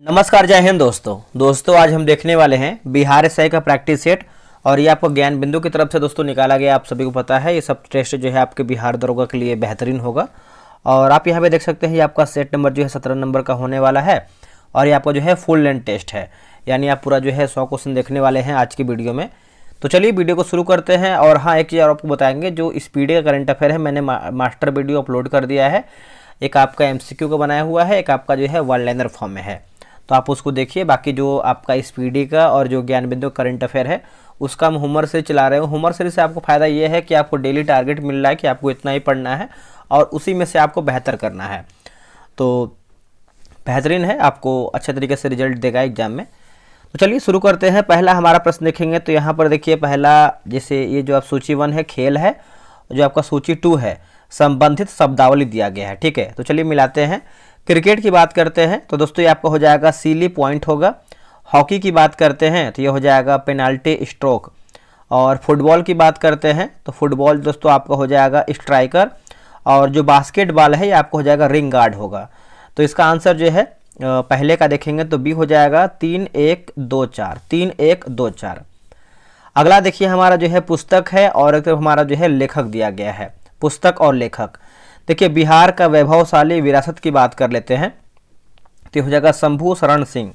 नमस्कार, जय हिंद दोस्तों आज हम देखने वाले हैं बिहार एसआई का प्रैक्टिस सेट। और ये आपको ज्ञान बिंदु की तरफ से दोस्तों निकाला गया। आप सभी को पता है ये सब टेस्ट जो है आपके बिहार दरोगा के लिए बेहतरीन होगा। और आप यहाँ पे देख सकते हैं ये आपका सेट नंबर जो है 17 नंबर का होने वाला है। और ये आपका जो है फुल लेंथ टेस्ट है, यानी आप पूरा जो है 100 क्वेश्चन देखने वाले हैं आज की वीडियो में। तो चलिए वीडियो को शुरू करते हैं। और हाँ, एक चीज़ और आपको बताएंगे, जो स्पीड का करंट अफेयर है मैंने मास्टर वीडियो अपलोड कर दिया है। एक आपका MCQ का बनाया हुआ है, एक आपका जो है वन लाइनर फॉर्म में है, तो आप उसको देखिए। बाकी जो आपका स्पीडी का और जो ज्ञान बिंदु करंट अफेयर है उसका हम होमवर्क से चला रहे हो। होमवर्क सीरीज से आपको फ़ायदा ये है कि आपको डेली टारगेट मिल रहा है कि आपको इतना ही पढ़ना है और उसी में से आपको बेहतर करना है। तो बेहतरीन है, आपको अच्छे तरीके से रिजल्ट देगा एग्जाम में। तो चलिए शुरू करते हैं। पहला हमारा प्रश्न देखेंगे तो यहाँ पर देखिए, पहला जैसे ये जो आप सूची 1 है खेल है, जो आपका सूची 2 है संबंधित शब्दावली दिया गया है। ठीक है, तो चलिए मिलाते हैं। क्रिकेट की बात करते हैं तो दोस्तों ये आपका हो जाएगा सीली पॉइंट होगा। हॉकी की बात करते हैं तो ये हो जाएगा पेनाल्टी स्ट्रोक। और फुटबॉल की बात करते हैं तो फुटबॉल दोस्तों आपका हो जाएगा स्ट्राइकर। और जो बास्केटबॉल है ये आपको हो जाएगा रिंग गार्ड होगा। तो इसका आंसर जो है पहले का देखेंगे तो बी हो जाएगा 3-1-2-4 3-1-2-4। अगला देखिए हमारा जो है पुस्तक है और एक तरफ हमारा जो है लेखक दिया गया है। पुस्तक और लेखक देखिए, बिहार का वैभवशाली विरासत की बात कर लेते हैं तो हो जाएगा शंभू शरण सिंह।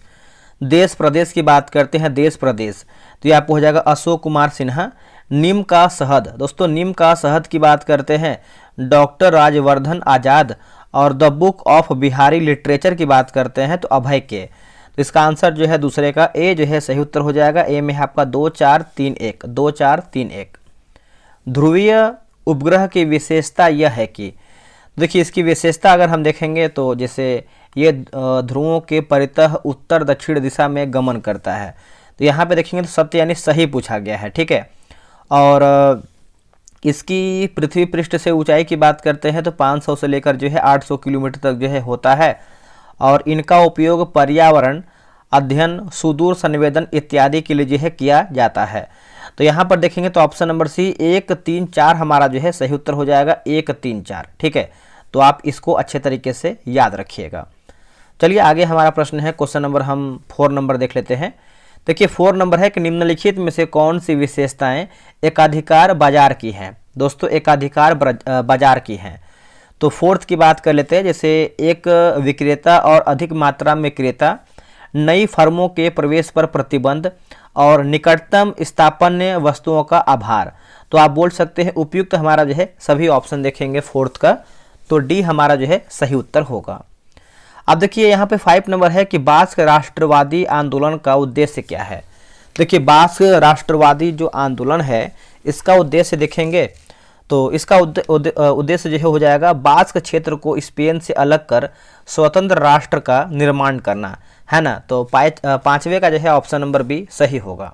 देश प्रदेश की बात करते हैं, देश प्रदेश तो ये आपको हो जाएगा अशोक कुमार सिन्हा। नीम का शहद, दोस्तों नीम का शहद की बात करते हैं डॉक्टर राजवर्धन आजाद। और the book of Bihari literature की बात करते हैं तो अभय के। तो इसका आंसर जो है दूसरे का ए जो है सही उत्तर हो जाएगा। ए में है आपका 2-4-3-1 2-4-3-1। ध्रुवीय उपग्रह की विशेषता यह है कि, देखिए इसकी विशेषता अगर हम देखेंगे तो जैसे ये ध्रुवों के परितः उत्तर दक्षिण दिशा में गमन करता है। तो यहाँ पे देखेंगे तो सत्य यानी सही पूछा गया है। ठीक है, और इसकी पृथ्वी पृष्ठ से ऊंचाई की बात करते हैं तो 500 से लेकर जो है 800 किलोमीटर तक जो है होता है। और इनका उपयोग पर्यावरण अध्ययन, सुदूर संवेदन इत्यादि के लिए जो है किया जाता है। तो यहाँ पर देखेंगे तो ऑप्शन नंबर सी 1-3-4 हमारा जो है सही उत्तर हो जाएगा 1-3-4। ठीक है, तो आप इसको अच्छे तरीके से याद रखिएगा। चलिए आगे हमारा प्रश्न है, क्वेश्चन नंबर हम 4 नंबर देख लेते हैं। देखिए 4 नंबर है कि निम्नलिखित में से कौन सी विशेषताएं एकाधिकार बाजार की हैं। दोस्तों एकाधिकार बाजार की हैं तो फोर्थ की बात कर लेते हैं। जैसे एक विक्रेता और अधिक मात्रा में क्रेता, नई फर्मों के प्रवेश पर प्रतिबंध और निकटतम स्थापन्य वस्तुओं का आभार। तो आप बोल सकते हैं उपयुक्त हमारा जो है सभी ऑप्शन देखेंगे फोर्थ का, तो डी हमारा जो है सही उत्तर होगा। अब देखिए यहाँ पे 5 नंबर है कि बास्क राष्ट्रवादी आंदोलन का उद्देश्य क्या है। देखिए बास्क राष्ट्रवादी जो आंदोलन है इसका उद्देश्य देखेंगे तो इसका उद्देश्य जो है हो जाएगा बास्क क्षेत्र को स्पेन से अलग कर स्वतंत्र राष्ट्र का निर्माण करना है ना। तो 5वें का जो है ऑप्शन नंबर बी सही होगा।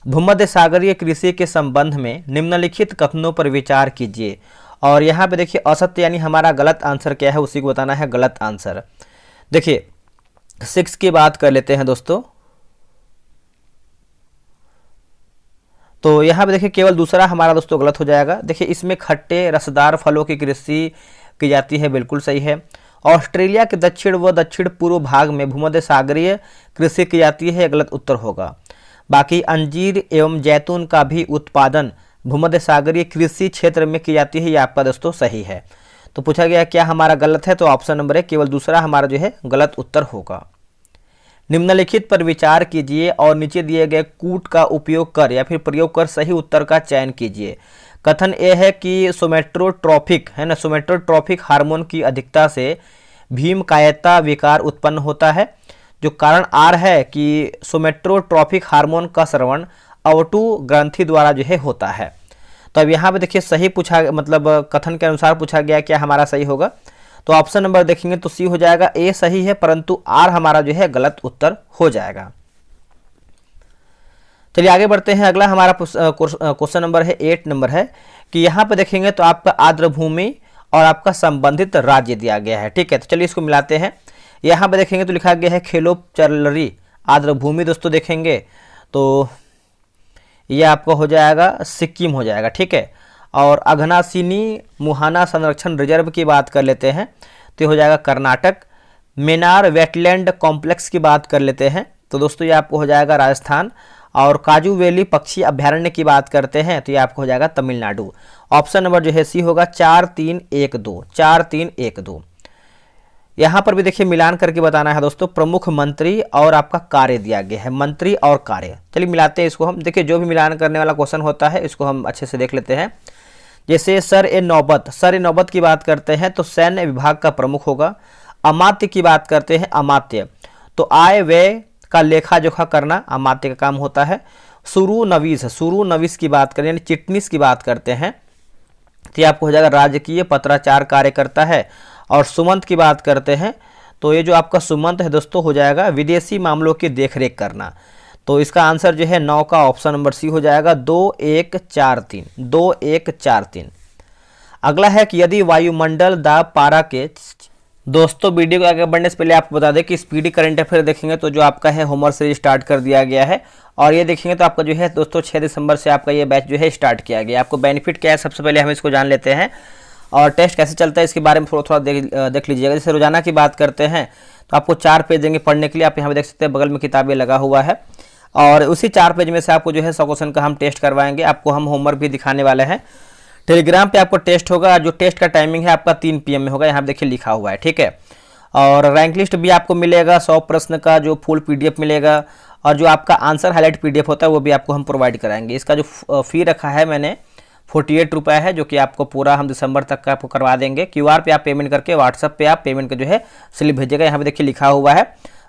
भूमध्य सागरीय कृषि के संबंध में निम्नलिखित कथनों पर विचार कीजिए। और यहाँ पे देखिए असत्य यानी हमारा गलत आंसर क्या है उसी को बताना है गलत आंसर। देखिए 6 की बात कर लेते हैं दोस्तों, तो यहाँ पे देखिए केवल दूसरा हमारा दोस्तों गलत हो जाएगा। देखिए इसमें खट्टे रसदार फलों की कृषि की जाती है, बिल्कुल सही है। ऑस्ट्रेलिया के दक्षिण व दक्षिण पूर्व भाग में भूमध्य सागरीय कृषि की जाती है, गलत उत्तर होगा। बाकी अंजीर एवं जैतून का भी उत्पादन भूमध्य सागरीय कृषि क्षेत्र में की जाती है, ये आपका दोस्तों सही है। तो पूछा गया क्या हमारा गलत है, तो ऑप्शन नंबर है केवल दूसरा हमारा जो है गलत उत्तर होगा। निम्नलिखित पर विचार कीजिए और नीचे दिए गए कूट का उपयोग कर या फिर प्रयोग कर सही उत्तर का चयन कीजिए। कथन ए है कि सोमेटोट्रोपिक है ना, सोमेटोट्रोपिक हार्मोन की अधिकता से भीमकायता विकार उत्पन्न होता है। जो कारण आर है कि सोमेटोट्रोपिक हार्मोन का स्रवण अवटु ग्रंथि द्वारा जो है होता है। तो अब यहाँ पे देखिए सही पूछा, मतलब कथन के अनुसार पूछा गया क्या हमारा सही होगा, तो ऑप्शन नंबर देखेंगे तो सी हो जाएगा। ए सही है परंतु आर हमारा जो है गलत उत्तर हो जाएगा। चलिए आगे बढ़ते हैं। अगला हमारा क्वेश्चन नंबर है 8 नंबर है कि यहाँ पे देखेंगे तो आपका आर्द्र भूमि और आपका संबंधित राज्य दिया गया है। ठीक है, तो चलिए इसको मिलाते हैं। यहाँ पे देखेंगे तो लिखा गया है खेलोपचरलरी आर्द्र भूमि। दोस्तों देखेंगे तो ये आपका हो जाएगा सिक्किम हो जाएगा। ठीक है, और अघनासिनी मुहाना संरक्षण रिजर्व की बात कर लेते हैं तो हो जाएगा कर्नाटक। मेनार वेटलैंड कॉम्प्लेक्स की बात कर लेते हैं तो दोस्तों ये आपको हो जाएगा राजस्थान। और काजू वैली पक्षी अभ्यारण्य की बात करते हैं तो ये आपको हो जाएगा तमिलनाडु। ऑप्शन नंबर जो है सी होगा 4312, 4312। यहाँ पर भी देखिए मिलान करके बताना है दोस्तों, प्रमुख मंत्री और आपका कार्य दिया गया है, मंत्री और कार्य। चलिए मिलाते हैं इसको हम। देखिए जो भी मिलान करने वाला क्वेश्चन होता है इसको हम अच्छे से देख लेते हैं। जैसे सर ए नौबत की बात करते हैं तो सैन्य विभाग का प्रमुख होगा। अमात्य की बात करते हैं, अमात्य तो आय व्यय का लेखा जोखा करना अमात्य का काम होता है। शुरू नवीस की बात करें यानी चिटनीस की बात करते हैं तो ये आपको हो जाएगा राजकीय पत्राचार कार्य करता है। और सुमंत की बात करते हैं तो ये जो आपका सुमंत है दोस्तों हो जाएगा विदेशी मामलों की देखरेख करना। तो इसका आंसर जो है 9 का ऑप्शन नंबर सी हो जाएगा 2143, 2143। अगला है कि यदि वायुमंडल दाब पारा के दोस्तों वीडियो को आगे बढ़ने से पहले आपको बता दें कि स्पीडी करंट अफेयर देखेंगे तो जो आपका है होमवर्क सीरीज स्टार्ट कर दिया गया है। और ये देखेंगे तो आपका जो है दोस्तों 6 दिसंबर से आपका ये बैच जो है स्टार्ट किया गया। आपको बेनिफिट क्या है सबसे पहले हम इसको जान लेते हैं और टेस्ट कैसे चलता है इसके बारे में थोड़ा देख लीजिएगा। जैसे रोजाना की बात करते हैं तो आपको 4 पेज देंगे पढ़ने के लिए। आप यहाँ पे देख सकते हैं बगल में किताबें लगा हुआ है और उसी 4 पेज में से आपको जो है 100 क्वेश्चन का हम टेस्ट करवाएंगे। आपको हम होमवर्क भी दिखाने वाले हैं। टेलीग्राम पे आपको टेस्ट होगा, जो टेस्ट का टाइमिंग है आपका 3 PM में होगा, यहाँ पे देखिए लिखा हुआ है, ठीक है। और रैंक लिस्ट भी आपको मिलेगा, 100 प्रश्न का जो फुल PDF मिलेगा और जो आपका आंसर हाईलाइट PDF होता है वो भी आपको हम प्रोवाइड कराएंगे। इसका जो फी रखा है मैंने 48 रुपये है, जो कि आपको पूरा हम दिसंबर तक का आपको करवा देंगे। QR पे आप पेमेंट करके व्हाट्सएप पे आप पेमेंट का जो है स्लिप भेजिएगा। यहाँ पे देखिए लिखा हुआ है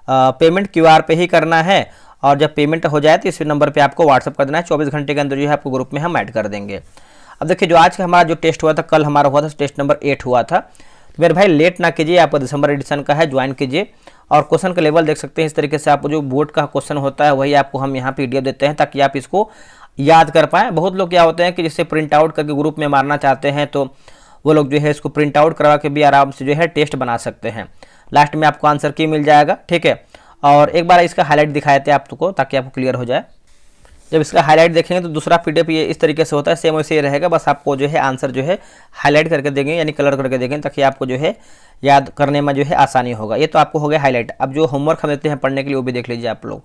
पेमेंट QR पे ही करना है और जब पेमेंट हो जाए तो इस नंबर पे आपको व्हाट्सअप कर देना है। 24 घंटे के अंदर जो है आपको ग्रुप में हम ऐड कर देंगे। अब देखिए जो आज का हमारा जो टेस्ट हुआ था, कल हमारा हुआ था टेस्ट नंबर 8 हुआ था। मेरे भाई लेट ना कीजिए, आपका दिसंबर एडिशन का है, ज्वाइन कीजिए। और क्वेश्चन का लेवल देख सकते हैं इस तरीके से। आपको जो बोर्ड का क्वेश्चन होता है वही आपको हम यहाँ PDF देते हैं ताकि आप इसको याद कर पाएँ। बहुत लोग क्या होते हैं कि जिससे प्रिंट आउट करके ग्रुप में मारना चाहते हैं तो वो लोग जो है इसको प्रिंट आउट करवा के भी आराम से जो है टेस्ट बना सकते हैं। लास्ट में आपको आंसर की मिल जाएगा, ठीक है। और एक बार इसका हाईलाइट दिखाए थे आपको ताकि आपको क्लियर हो जाए। जब इसका हाईलाइट देखेंगे तो दूसरा PDF ये इस तरीके से होता है, सेम वैसे ही रहेगा, बस आपको जो है आंसर जो है हाईलाइट करके देंगे यानी कलर करके देंगे ताकि आपको जो है याद करने में जो है आसानी होगा। ये तो आपको हो गया हाईलाइट। अब जो होमवर्क हम देते हैं पढ़ने के लिए वो भी देख लीजिए आप लोग।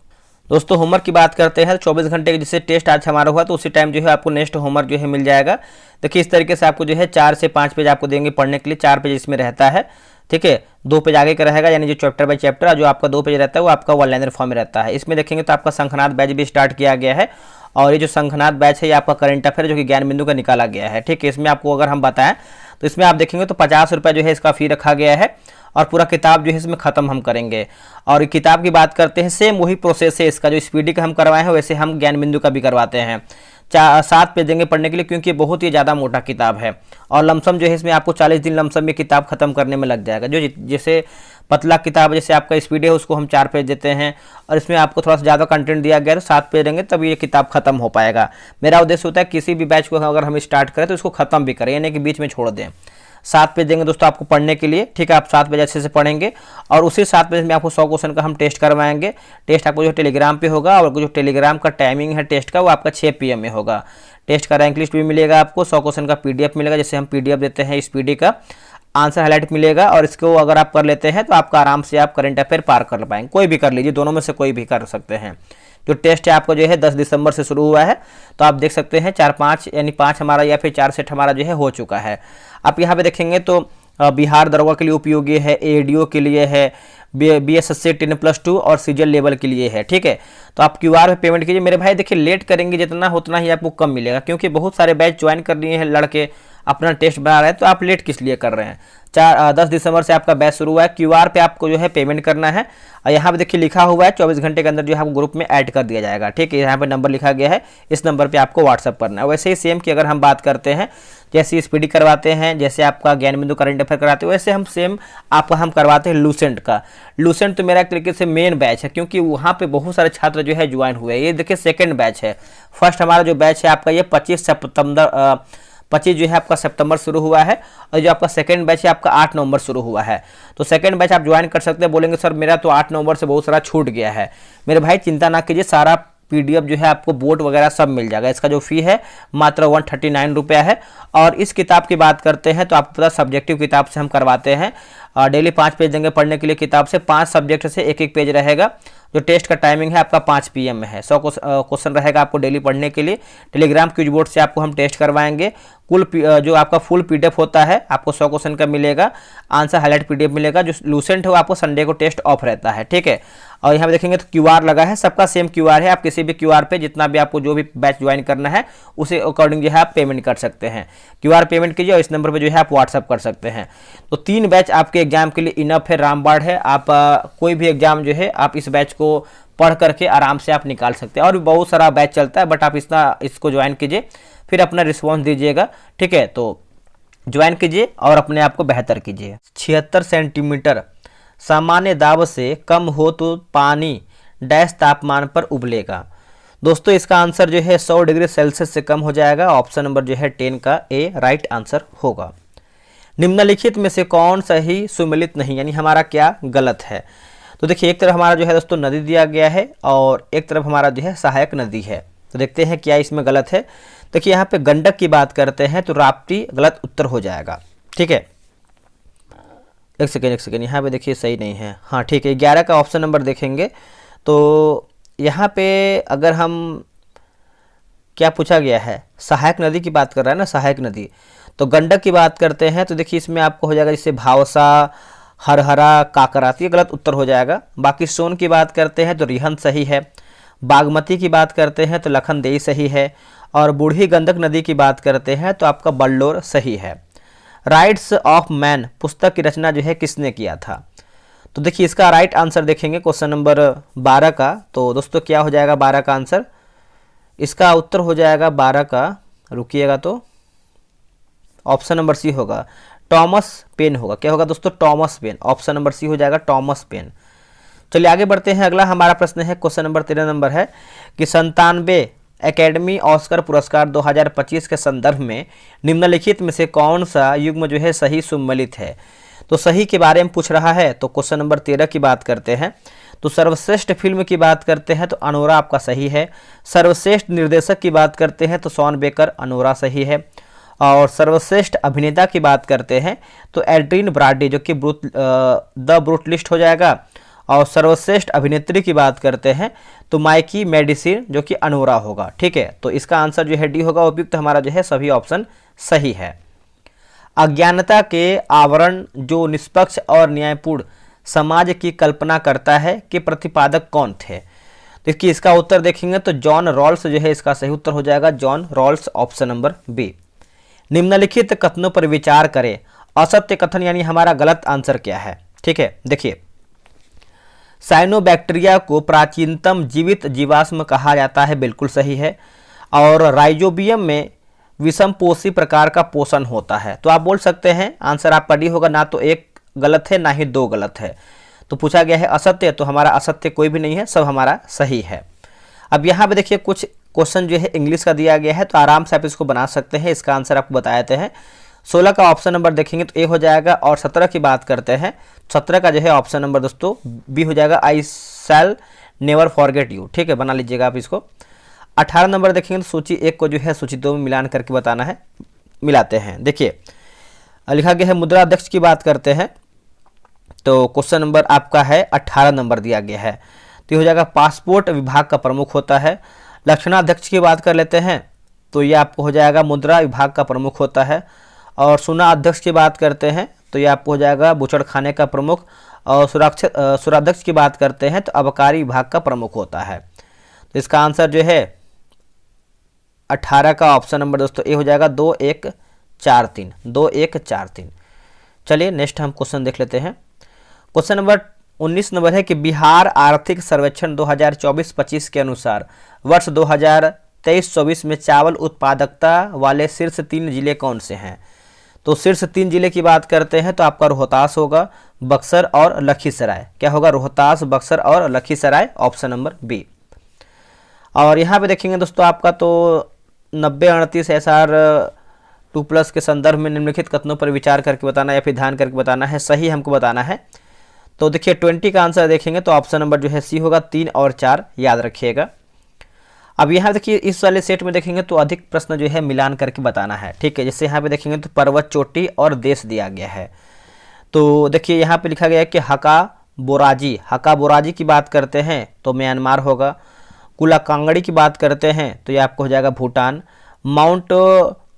दोस्तों होमवर्क की बात करते हैं 24 घंटे के जैसे टेस्ट आज हमारा हुआ तो उसी टाइम जो है आपको नेक्स्ट होमवर्क जो है मिल जाएगा। देखिए इस तरीके से आपको जो है 4 से 5 पेज आपको देंगे पढ़ने के लिए। 4 पेज इसमें रहता है, ठीक है। 2 पेज आगे का रहेगा यानी जो चैप्टर बाय चैप्टर, जो आपका 2 पेज रहता है वो आपका वन लाइनर फॉर्म में रहता है। इसमें देखेंगे तो आपका शंखनाद बैच भी स्टार्ट किया गया है और ये जो शंखनाद बैच है ये आपका करंट अफेयर जो कि ज्ञान बिंदु का निकाला गया है, ठीक है। इसमें आपको अगर हम बताएं तो इसमें आप देखेंगे तो 50 रुपये जो है इसका फी रखा गया है और पूरा किताब जो है इसमें ख़त्म हम करेंगे। और किताब की बात करते हैं सेम वही प्रोसेस है इसका, जो स्पीडी का हम करवाए हैं वैसे हम ज्ञान बिंदु का भी करवाते हैं। 7 पेज देंगे पढ़ने के लिए क्योंकि बहुत ही ज़्यादा मोटा किताब है और लमसम जो है इसमें आपको 40 दिन लमसम में किताब खत्म करने में लग जाएगा। जो जैसे पतला किताब जैसे आपका स्पीडी है उसको हम 4 पेज देते हैं और इसमें आपको थोड़ा सा ज़्यादा कंटेंट दिया गया है तो 7 पेज देंगे तब ये किताब खत्म हो पाएगा। मेरा उद्देश्य होता है किसी भी बैच को अगर हम स्टार्ट करें तो इसको खत्म भी करें, यानी कि बीच में छोड़ दें। 7 पेज देंगे दोस्तों आपको पढ़ने के लिए, ठीक है। आप 7 पेज अच्छे से पढ़ेंगे और उसी 7 पेज में आपको 100 क्वेश्चन का हम टेस्ट करवाएंगे। टेस्ट आपको जो टेलीग्राम पे होगा और जो टेलीग्राम का टाइमिंग है टेस्ट का वो आपका 6 PM में होगा। टेस्ट का रैंक लिस्ट भी मिलेगा आपको, 100 क्वेश्चन का PDF मिलेगा, जैसे हम PDF देते हैं स्पीडी का। आंसर हाईलाइट मिलेगा और इसको अगर आप कर लेते हैं तो आपका आराम से आप करंट अफेयर पार कर पाएंगे। कोई भी कर लीजिए, दोनों में से कोई भी कर सकते हैं। जो टेस्ट है आपका जो है 10 दिसंबर से शुरू हुआ है तो आप देख सकते हैं 4-5 यानी 5 हमारा या फिर 4 सेट हमारा जो है हो चुका है। आप यहाँ पे देखेंगे तो बिहार दरोगा के लिए उपयोगी है, ADO के लिए है, BSSC 10+2 और सीजल लेवल के लिए है, ठीक है। तो आप QR पे पेमेंट कीजिए। मेरे भाई देखिए लेट करेंगे जितना उतना ही आपको कम मिलेगा क्योंकि बहुत सारे बैच ज्वाइन कर लिए हैं लड़के अपना टेस्ट बना रहे हैं, तो आप लेट किस लिए कर रहे हैं। 10 दिसंबर से आपका बैच शुरू हुआ है। QR पे आपको जो है पेमेंट करना है और यहाँ पे देखिए लिखा हुआ है 24 घंटे के अंदर जो है आपको ग्रुप में ऐड कर दिया जाएगा, ठीक है। यहाँ पे नंबर लिखा गया है, इस नंबर पे आपको व्हाट्सअप करना है। वैसे ही सेम की अगर हम बात करते हैं जैसे स्पीडी करवाते हैं, जैसे आपका ज्ञान बिंदु करंट अफेयर कराते हैं, वैसे हम सेम आपका हम करवाते हैं लूसेंट का। लूसेंट तो मेरा एक तरीके से मेन बैच है क्योंकि वहाँ पे बहुत सारे छात्र जो है ज्वाइन हुए। ये देखिए सेकंड बैच है। फर्स्ट हमारा जो बैच है आपका ये 25 जो है आपका सितंबर शुरू हुआ है और जो आपका सेकंड बैच है आपका 8 नवंबर शुरू हुआ है। तो सेकंड बैच आप ज्वाइन कर सकते हैं। बोलेंगे सर मेरा तो 8 नवंबर से बहुत सारा छूट गया है। मेरे भाई चिंता ना कीजिए, सारा PDF जो है आपको बोर्ड वगैरह सब मिल जाएगा। इसका जो फी है मात्र 139 रुपया है। और इस किताब की बात करते हैं तो आपको पता सब्जेक्टिव किताब से हम करवाते हैं डेली 5 पेज देंगे पढ़ने के लिए किताब से। 5 सब्जेक्ट से एक एक पेज रहेगा। जो टेस्ट का टाइमिंग है आपका 5 PM में है। 100 क्वेश्चन रहेगा आपको डेली पढ़ने के लिए। टेलीग्राम क्विज बोर्ड से आपको हम टेस्ट करवाएंगे। कुल जो आपका फुल PDF होता है आपको 100 क्वेश्चन का मिलेगा। आंसर हाईलाइट PDF मिलेगा। जो लूसेंट है वो आपको संडे को टेस्ट ऑफ रहता है, ठीक है। और यहाँ पे देखेंगे तो QR लगा है, सबका सेम QR है। आप किसी भी QR पे जितना भी आपको जो भी बैच ज्वाइन करना है उसे अकॉर्डिंग जो है आप पेमेंट कर सकते हैं। QR पेमेंट कीजिए और इस नंबर पर जो है आप व्हाट्सअप कर सकते हैं। तो 3 बैच आपके एग्जाम के लिए इनफ है, रामबाण है। आप कोई भी एग्जाम जो है आप इस बैच को पढ़ करके आराम से आप निकाल सकते हैं। और भी बहुत सारा बैच चलता है, बट आप इसको ज्वाइन कीजिए, फिर अपना रिस्पॉन्स दीजिएगा, ठीक है। तो ज्वाइन कीजिए और अपने आप को बेहतर कीजिए। 76 सेंटीमीटर सामान्य दाब से कम हो तो पानी डैश तापमान पर उबलेगा। दोस्तों इसका आंसर जो है 100 डिग्री सेल्सियस से कम हो जाएगा। ऑप्शन नंबर जो है 10 का ए राइट आंसर होगा। निम्नलिखित में से कौन सही सुमेलित नहीं, यानी हमारा क्या गलत है। तो देखिए एक तरफ हमारा जो है दोस्तों नदी दिया गया है और एक तरफ हमारा जो है सहायक नदी है। तो देखते हैं क्या इसमें गलत है। देखिए यहाँ पे गंडक की बात करते हैं तो राप्ती गलत उत्तर हो जाएगा, ठीक है। एक सेकेंड यहाँ पे देखिए सही नहीं है, हाँ ठीक है। 11 का ऑप्शन नंबर देखेंगे तो यहाँ पे अगर हम क्या पूछा गया है, सहायक नदी की बात कर रहा है ना, सहायक नदी। तो गंडक की बात करते हैं तो देखिए इसमें आपको हो जाएगा जैसे भावसा, हरहरा, काकराती, गलत उत्तर हो जाएगा। बाकी सोन की बात करते हैं तो रिहंद सही है। बागमती की बात करते हैं तो लखनदेई सही है। और बूढ़ी गंडक नदी की बात करते हैं तो आपका बल्लोर सही है। राइट्स ऑफ मैन पुस्तक की रचना जो है किसने किया था। तो देखिए इसका राइट आंसर देखेंगे क्वेश्चन नंबर 12 का। तो दोस्तों क्या हो जाएगा 12 का आंसर, इसका उत्तर हो जाएगा 12 का, रुकिएगा तो ऑप्शन नंबर सी होगा, टॉमस पेन होगा। क्या होगा दोस्तों, Thomas Paine. Option number C हो जाएगा टॉमस पेन। चलिए आगे बढ़ते हैं। अगला हमारा प्रश्न है क्वेश्चन नंबर 13 नंबर है कि 97 एकेडमी ऑस्कर पुरस्कार 2025 के संदर्भ में निम्नलिखित में से कौन सा युग्म जो है सही सुमेलित है। तो सही के बारे में पूछ रहा है। तो क्वेश्चन नंबर 13 की बात करते हैं तो सर्वश्रेष्ठ फिल्म की बात करते हैं तो अनोरा आपका सही है। सर्वश्रेष्ठ निर्देशक की बात करते हैं तो शॉन बेकर, अनोरा सही है। और सर्वश्रेष्ठ अभिनेता की बात करते हैं तो एड्रीन ब्रॉडी जो कि द ब्रूटलिस्ट हो जाएगा। और सर्वश्रेष्ठ अभिनेत्री की बात करते हैं तो माइकी मेडिसिन जो कि अनोरा होगा, ठीक है। तो इसका आंसर जो है डी होगा। उपयुक्त हमारा जो है सभी ऑप्शन सही है। अज्ञानता के आवरण जो निष्पक्ष और न्यायपूर्ण समाज की कल्पना करता है कि प्रतिपादक कौन थे। देखिए इसका उत्तर देखेंगे तो जॉन रॉल्स जो है इसका सही उत्तर हो जाएगा, John Rawls, option number B. निम्नलिखित कथनों पर विचार करें। असत्य कथन यानी हमारा गलत आंसर क्या है, ठीक है। देखिए साइनोबैक्टीरिया को प्राचीनतम जीवित जीवाश्म कहा जाता है, बिल्कुल सही है। और राइजोबियम में विषमपोषी प्रकार का पोषण होता है। तो आप बोल सकते हैं आंसर आपका डी होगा। ना तो एक गलत है ना ही 2 गलत है। तो पूछा गया है असत्य, तो हमारा असत्य कोई भी नहीं है, सब हमारा सही है। अब यहाँ पे देखिए कुछ क्वेश्चन जो है इंग्लिश का दिया गया है तो आराम से आप इसको बना सकते हैं। इसका आंसर आपको बता देते हैं। 16 का ऑप्शन नंबर देखेंगे तो ए हो जाएगा। और 17 की बात करते हैं, 17 का जो है ऑप्शन नंबर दोस्तों बी हो जाएगा, आई शैल नेवर फॉरगेट यू, ठीक है, बना लीजिएगा आप इसको। 18 नंबर देखेंगे तो सूची 1 को जो है सूची 2 में मिलान करके बताना है, मिलाते हैं। देखिए लिखा गया है मुद्रा अध्यक्ष की बात करते हैं तो क्वेश्चन नंबर आपका है 18 नंबर दिया गया है। तो ये हो जाएगा पासपोर्ट विभाग का प्रमुख होता है। लक्षणाध्यक्ष की बात कर लेते हैं तो ये आपको हो जाएगा मुद्रा विभाग का प्रमुख होता है। और सुना अध्यक्ष की बात करते हैं तो ये आपको हो जाएगा बूचड़खाने का प्रमुख। और सुराध्यक्ष की बात करते हैं तो आबकारी विभाग का प्रमुख होता है। तो इसका आंसर जो है 18 का ऑप्शन नंबर दोस्तों ए हो जाएगा, 2143, 2143। चलिए नेक्स्ट हम क्वेश्चन देख लेते हैं। क्वेश्चन नंबर 19 नंबर है कि बिहार आर्थिक सर्वेक्षण 2024-25 के अनुसार वर्ष 2023-24 में चावल उत्पादकता वाले शीर्ष 3 जिले कौन से हैं। तो शीर्ष 3 जिले की बात करते हैं तो आपका रोहतास होगा, बक्सर और लखीसराय। क्या होगा, रोहतास, बक्सर और लखीसराय, ऑप्शन नंबर बी। और यहाँ पे देखेंगे दोस्तों आपका तो 9038 SR 2+ के संदर्भ में निम्नलिखित कथनों पर विचार करके बताना या फिर ध्यान करके बताना है, सही हमको बताना है। तो देखिए 20 का आंसर देखेंगे तो ऑप्शन नंबर जो है सी होगा, 3 और 4 याद रखिएगा। अब यहाँ देखिए इस वाले सेट में देखेंगे तो अधिक प्रश्न जो है मिलान करके बताना है, ठीक है। जैसे यहाँ पे देखेंगे तो पर्वत, चोटी और देश दिया गया है। तो देखिए यहाँ पे लिखा गया है कि हका बोराजी की बात करते हैं तो म्यांमार होगा। कुला कांगड़ी की बात करते हैं तो ये आपको हो जाएगा भूटान। माउंट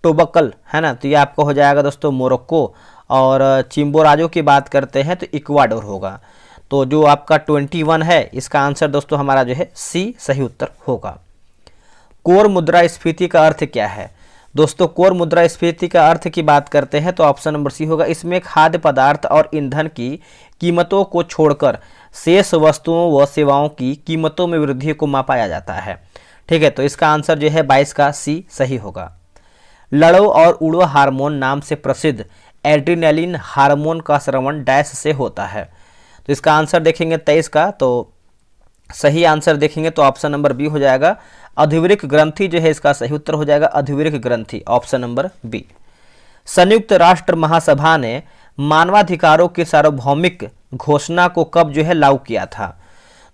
टोबकल है ना, तो ये आपको हो जाएगा दोस्तों मोरक्को। और चिम्बोराजो की बात करते हैं तो इक्वाडोर होगा। तो जो आपका 21 है इसका आंसर दोस्तों हमारा जो है सी सही उत्तर होगा। कोर मुद्रास्फीति का अर्थ क्या है? दोस्तों कोर मुद्रास्फीति का अर्थ की बात करते हैं तो ऑप्शन नंबर सी होगा। इसमें खाद्य पदार्थ और ईंधन की कीमतों को छोड़कर शेष वस्तुओं व सेवाओं की कीमतों में वृद्धि को मापा जाता है। ठीक है, तो इसका आंसर जो है 22 का सी सही होगा। लड़ो और उड़ो हार्मोन नाम से प्रसिद्ध एड्रीनलिन हार्मोन का स्रवण डैश से होता है। तो इसका आंसर देखेंगे 23 का, तो सही आंसर देखेंगे तो ऑप्शन नंबर बी हो जाएगा। अधिवृक्क ग्रंथि जो है इसका सही उत्तर हो जाएगा अधिवृक्क ग्रंथि, ऑप्शन नंबर बी। संयुक्त राष्ट्र महासभा ने मानवाधिकारों की सार्वभौमिक घोषणा को कब जो है लागू किया था?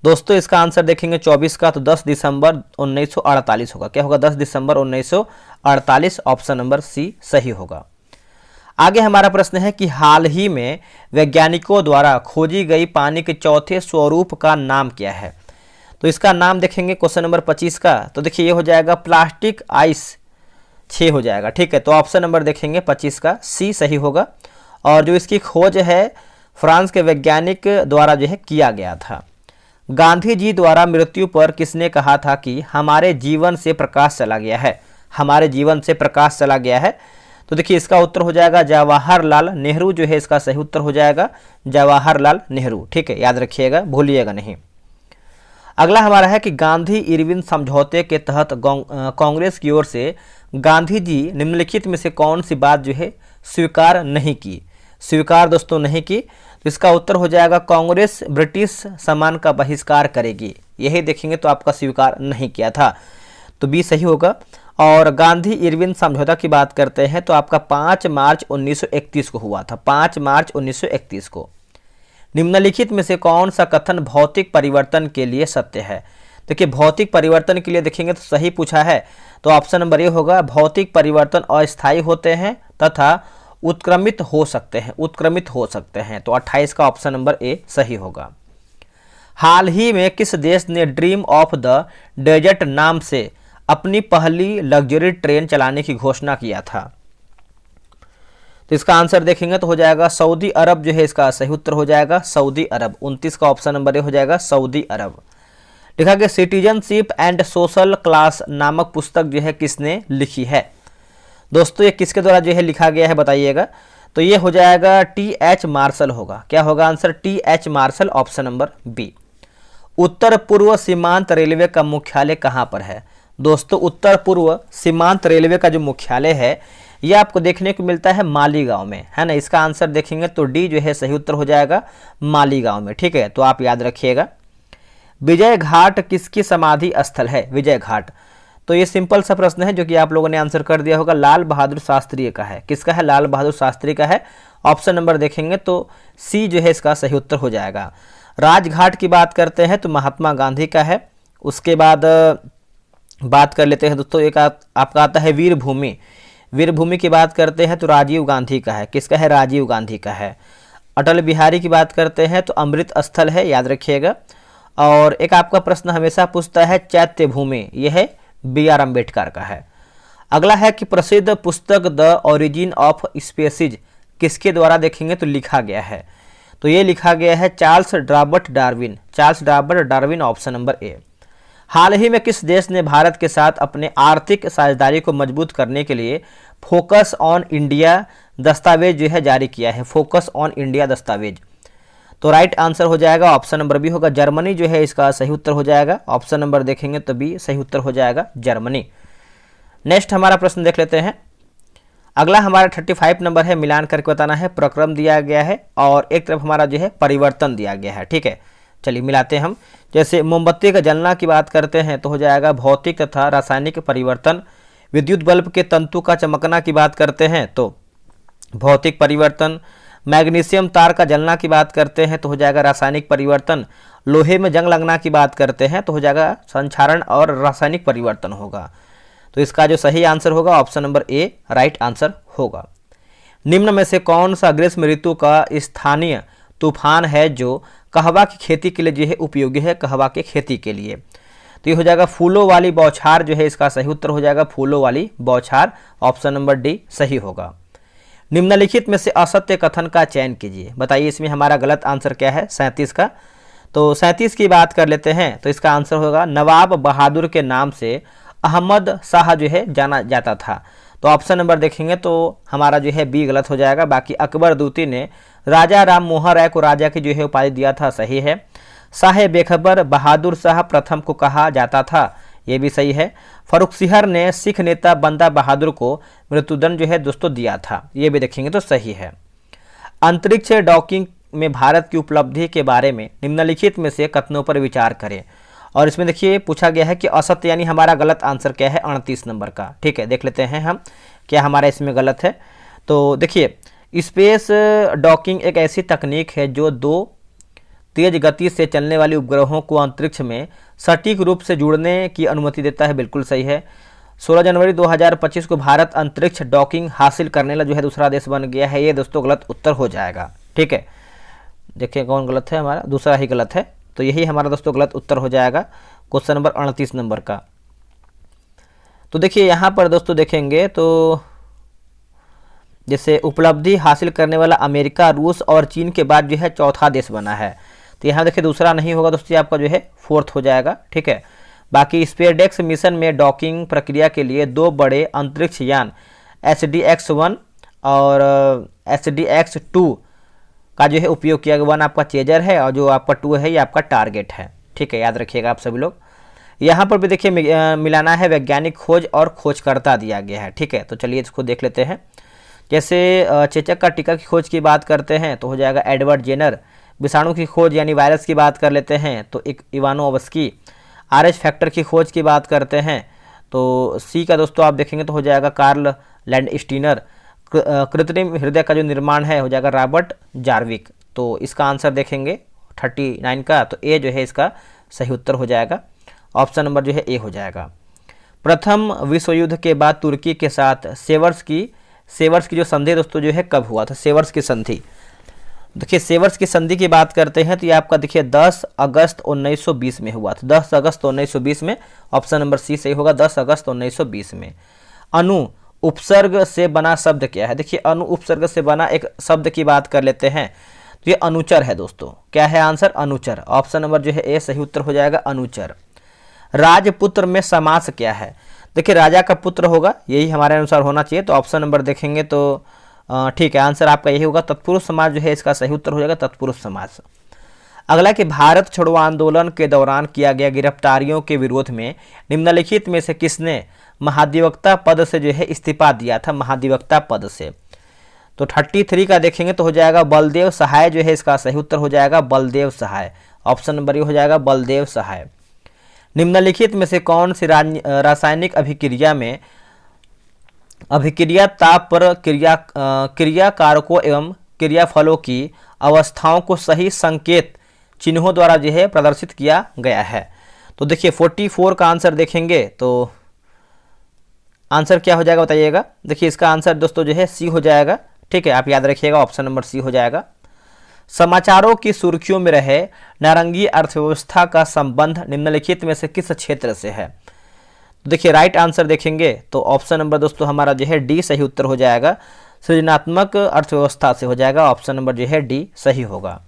दोस्तों इसका आंसर देखेंगे 24 का, तो 10 दिसंबर 1948 होगा। क्या होगा? 10 दिसंबर 1948, ऑप्शन नंबर सी सही होगा। आगे हमारा प्रश्न है कि हाल ही में वैज्ञानिकों द्वारा खोजी गई पानी के चौथे स्वरूप का नाम क्या है? तो इसका नाम देखेंगे क्वेश्चन नंबर 25 का, तो देखिए ये हो जाएगा प्लास्टिक आइस 6 हो जाएगा। ठीक है, तो ऑप्शन नंबर देखेंगे 25 का सी सही होगा। और जो इसकी खोज है फ्रांस के वैज्ञानिक द्वारा जो है किया गया था। गांधी जी द्वारा मृत्यु पर किसने कहा था कि हमारे जीवन से प्रकाश चला गया है? हमारे जीवन से प्रकाश चला गया है, तो देखिए इसका उत्तर हो जाएगा जवाहरलाल नेहरू जो है इसका सही उत्तर हो जाएगा जवाहरलाल नेहरू। ठीक है, याद रखिएगा, भूलिएगा नहीं। अगला हमारा है कि गांधी इरविन समझौते के तहत कांग्रेस की ओर से गांधी जी निम्नलिखित में से कौन सी बात जो है स्वीकार नहीं की? स्वीकार दोस्तों नहीं की, तो इसका उत्तर हो जाएगा कांग्रेस ब्रिटिश सामान का बहिष्कार करेगी। यही देखेंगे तो आपका स्वीकार नहीं किया था, तो बी सही होगा। और गांधी इरविन समझौता की बात करते हैं तो आपका 5 मार्च 1931 को हुआ था, 5 मार्च 1931 को। निम्नलिखित में से कौन सा कथन भौतिक परिवर्तन के लिए सत्य है? देखिए भौतिक परिवर्तन के लिए देखेंगे तो सही पूछा है, तो ऑप्शन नंबर ए होगा। भौतिक परिवर्तन अस्थायी होते हैं तथा उत्क्रमित हो सकते हैं, उत्क्रमित हो सकते हैं, तो 28 का ऑप्शन नंबर ए सही होगा। हाल ही में किस देश ने ड्रीम ऑफ द डेजर्ट नाम से अपनी पहली लग्जरी ट्रेन चलाने की घोषणा किया था? तो इसका आंसर देखेंगे तो हो जाएगा सऊदी अरब जो है इसका सही उत्तर हो जाएगा सऊदी अरब। 29 का ऑप्शन नंबर ए हो जाएगा सऊदी अरब। लिखा गया सिटीजनशिप एंड सोशल क्लास नामक पुस्तक जो है किसने लिखी है? दोस्तों ये किसके द्वारा जो है लिखा गया है बताइएगा, तो ये हो जाएगा टी.एच. मार्शल होगा। क्या होगा answer? T H. Marshall, option number B. उत्तर पूर्व सीमांत रेलवे का मुख्यालय कहाँ पर है? दोस्तों उत्तर पूर्व सीमांत रेलवे का जो मुख्यालय है ये आपको देखने को मिलता है मालीगांव में, है ना। इसका आंसर देखेंगे तो डी जो है सही उत्तर हो जाएगा मालीगांव में। ठीक है, तो आप याद रखिएगा। विजय घाट किसकी समाधि स्थल है? विजय घाट, तो ये सिंपल सा प्रश्न है जो कि आप लोगों ने आंसर कर दिया होगा। लाल बहादुर शास्त्री का है। किसका है? लाल बहादुर शास्त्री का है। ऑप्शन नंबर देखेंगे तो सी जो है इसका सही उत्तर हो जाएगा। राजघाट की बात करते हैं तो महात्मा गांधी का है। उसके बाद बात कर लेते हैं दोस्तों, एक आपका आता है वीरभूमि। वीरभूमि की बात करते हैं तो राजीव गांधी का है। किसका है? राजीव गांधी का है। अटल बिहारी की बात करते हैं तो अमृत स्थल है, याद रखिएगा। और एक आपका प्रश्न हमेशा पूछता है चैत्य भूमि, यह है बी.आर. अम्बेडकर का है। अगला है कि प्रसिद्ध पुस्तक द ओरिजिन ऑफ स्पीसीज किसके द्वारा देखेंगे तो लिखा गया है? तो ये लिखा गया है Charles Robert Darwin. Charles Robert Darwin, option number A. हाल ही में किस देश ने भारत के साथ अपने आर्थिक साझेदारी को मजबूत करने के लिए फोकस ऑन इंडिया दस्तावेज जो है जारी किया है? फोकस ऑन इंडिया दस्तावेज, तो राइट आंसर हो जाएगा ऑप्शन नंबर बी होगा जर्मनी जो है इसका सही उत्तर हो जाएगा। ऑप्शन नंबर देखेंगे तो बी सही उत्तर हो जाएगा जर्मनी। नेक्स्ट हमारा प्रश्न देख लेते हैं। अगला हमारा 35 नंबर है, मिलान करके बताना है। प्रक्रम दिया गया है और एक तरफ हमारा जो है परिवर्तन दिया गया है। ठीक है, चलिए मिलाते हैं हम। जैसे मोमबत्ती का जलना की बात करते हैं तो हो जाएगा भौतिक तथा रासायनिक परिवर्तन। विद्युत बल्ब के तंतु का चमकना की बात करते हैं तो भौतिक परिवर्तन। मैग्नीशियम तार का जलना की बात करते हैं तो हो जाएगा रासायनिक परिवर्तन। लोहे में जंग लगना की बात करते हैं तो हो जाएगा संक्षारण और रासायनिक परिवर्तन होगा। तो इसका जो सही आंसर होगा ऑप्शन नंबर ए राइट आंसर होगा। निम्न में से कौन सा ग्रीष्म ऋतु का स्थानीय तूफान है जो कहवा की खेती के लिए जो है उपयोगी है, कहवा की खेती के लिए? तो ये हो जाएगा फूलों वाली बौछार जो है इसका सही उत्तर हो जाएगा, फूलों वाली बौछार, ऑप्शन नंबर डी सही होगा। निम्नलिखित में से असत्य कथन का चयन कीजिए, बताइए इसमें हमारा गलत आंसर क्या है 37 का। तो 37 की बात कर लेते हैं, तो इसका आंसर होगा नवाब बहादुर के नाम से अहमद शाह जो है जाना जाता था। तो ऑप्शन नंबर देखेंगे तो हमारा जो है बी गलत हो जाएगा। बाकी अकबर द्वितीय ने राजा राम मोहन राय को राजा की जो है उपाधि दिया था, सही है। शाह बेखबर बहादुर शाह प्रथम को कहा जाता था, ये भी सही है। फर्रुख सिहर ने सिख नेता बंदा बहादुर को मृत्युदंड जो है दोस्तों दिया था, ये भी देखेंगे तो सही है। अंतरिक्ष डॉकिंग में भारत की उपलब्धि के बारे में निम्नलिखित में से कथनों पर विचार करें। और इसमें देखिए पूछा गया है कि असत्य यानी हमारा गलत आंसर क्या है 38 नंबर का। ठीक है, देख लेते हैं हम क्या हमारा इसमें गलत है। तो देखिए स्पेस डॉकिंग एक ऐसी तकनीक है जो दो तेज गति से चलने वाली उपग्रहों को अंतरिक्ष में सटीक रूप से जुड़ने की अनुमति देता है, बिल्कुल सही है। 16 जनवरी 2025 को भारत अंतरिक्ष डॉकिंग हासिल करने वाला जो है दूसरा देश बन गया है, ये दोस्तों गलत उत्तर हो जाएगा। ठीक है, देखिए कौन गलत है, हमारा दूसरा ही गलत है, तो यही हमारा दोस्तों गलत उत्तर हो जाएगा क्वेश्चन नंबर 38 नंबर का। तो देखिए यहाँ पर दोस्तों देखेंगे तो जैसे उपलब्धि हासिल करने वाला अमेरिका, रूस और चीन के बाद जो है चौथा देश बना है, तो यहाँ देखिए दूसरा नहीं होगा दोस्तों, आपका जो है फोर्थ हो जाएगा। ठीक है, बाकी स्पेसडेक्स मिशन में डॉकिंग प्रक्रिया के लिए दो बड़े अंतरिक्ष यान SDX-1 और SDX-2 का जो है उपयोग किया गया। 1 आपका चेजर है और जो आपका 2 है ये आपका टारगेट है। ठीक है, याद रखिएगा आप सभी लोग। यहाँ पर भी देखिए मिलाना है वैज्ञानिक खोज और खोजकर्ता दिया गया है। ठीक है, तो चलिए इसको देख लेते हैं। जैसे चेचक का टीका की खोज की बात करते हैं तो हो जाएगा एडवर्ड जेनर। विषाणु की खोज यानी वायरस की बात कर लेते हैं तो एक इवानोवस्की। RH फैक्टर की खोज की बात करते हैं तो सी का दोस्तों आप देखेंगे तो हो जाएगा कार्ल लैंडस्टीनर। कृत्रिम हृदय का जो निर्माण है हो जाएगा रॉबर्ट जार्विक। तो इसका आंसर देखेंगे 39 का, तो ए जो है इसका सही उत्तर हो जाएगा, ऑप्शन नंबर जो है ए हो जाएगा। प्रथम विश्व युद्ध के बाद तुर्की के साथ सेवर्स की जो संधि दोस्तों जो है कब हुआ था? सेवर्स की संधि, देखिए सेवर्स की संधि की बात करते हैं तो ये आपका देखिए 10 अगस्त 1920 में हुआ था। 10 अगस्त 1920 में, ऑप्शन नंबर सी सही होगा, 10 अगस्त 1920 में। अनु उपसर्ग से बना शब्द क्या है? देखिए अनु उपसर्ग से बना एक शब्द की बात कर लेते हैं तो ये अनुचर है दोस्तों। क्या है आंसर? अनुचर, ऑप्शन नंबर जो है ए सही उत्तर हो जाएगा, अनुचर। राजपुत्र में समास क्या है? देखिए राजा का पुत्र होगा, यही हमारे अनुसार होना चाहिए, तो ऑप्शन नंबर देखेंगे तो ठीक है, आंसर आपका यही होगा, तत्पुरुष समाज जो है इसका सही उत्तर हो जाएगा, तत्पुरुष समाज। अगला कि भारत छोड़ो आंदोलन के दौरान किया गया गिरफ्तारियों के विरोध में निम्नलिखित में से किसने महाधिवक्ता पद से जो है इस्तीफा दिया था? महाधिवक्ता पद से, तो 33 का देखेंगे तो हो जाएगा बलदेव सहाय जो है इसका सही उत्तर हो जाएगा, बलदेव सहाय, ऑप्शन नंबर ये हो जाएगा बलदेव सहाय। निम्नलिखित में से कौन सी रासायनिक अभिक्रिया में अभिक्रिया ताप पर क्रिया कारकों एवं क्रियाफलों की अवस्थाओं को सही संकेत चिन्हों द्वारा जो है प्रदर्शित किया गया है? तो देखिए 44 का आंसर देखेंगे तो आंसर क्या हो जाएगा बताइएगा। देखिए इसका आंसर दोस्तों जो है सी हो जाएगा। ठीक है, आप याद रखिएगा, ऑप्शन नंबर सी हो जाएगा। समाचारों की सुर्खियों में रहे नारंगी अर्थव्यवस्था का संबंध निम्नलिखित में से किस क्षेत्र से है? तो देखिए राइट आंसर देखेंगे तो ऑप्शन नंबर दोस्तों हमारा जो है डी सही उत्तर हो जाएगा, सृजनात्मक अर्थव्यवस्था से हो जाएगा, ऑप्शन नंबर जो है डी सही होगा।